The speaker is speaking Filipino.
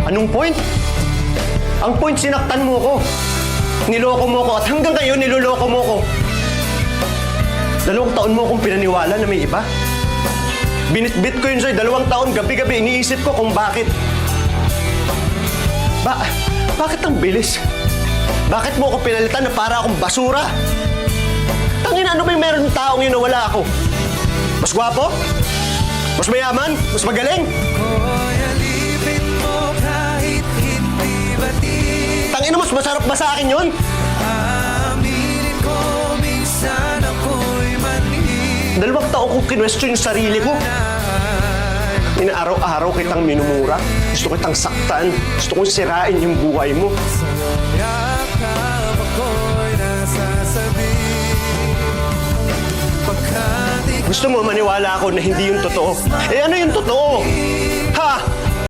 Anong point? Ang point, sinaktan mo ko. Niloko mo ko at hanggang ngayon niloloko mo ko. 2 taon mo akong pinaniwala na may iba. Binitbit ko yun sa'yo 2 taon, gabi-gabi iniisip ko kung bakit. Bakit ang bilis? Bakit mo ako pinalitan na para akong basura? Tangina, ano ba yung meron ng taong yun na wala ako? Mas gwapo? Mas mayaman? Mas magaling? Tangina, mas masarap ba sa akin yun? Aminin ko minsan ako'y mali. 2 taon kong kinwestiyon yung sarili ko. Inaaraw-araw kitang minumura. Gusto kitang saktan. Gusto kong sirain yung buhay mo. Yakap ako'y nasasabi. Pagkat Gusto mo maniwala ako na hindi yung totoo. Eh ano yung totoo?